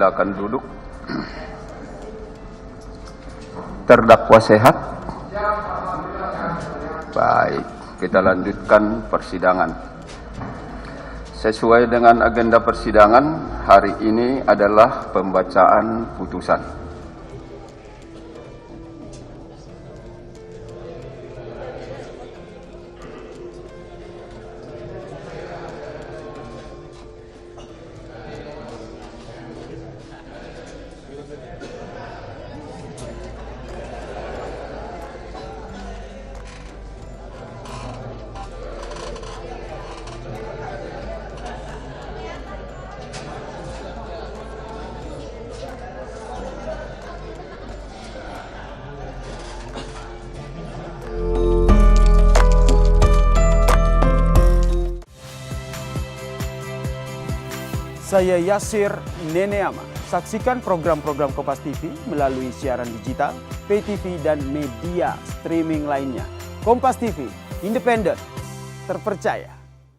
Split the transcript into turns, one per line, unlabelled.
Silakan duduk. Terdakwa sehat? Baik, kita lanjutkan persidangan. Sesuai dengan agenda persidangan, hari ini adalah pembacaan putusan.
Saya Yasir Neneama. Saksikan program-program Kompas TV melalui siaran digital, pay TV, dan media streaming lainnya. Kompas TV, independen, terpercaya.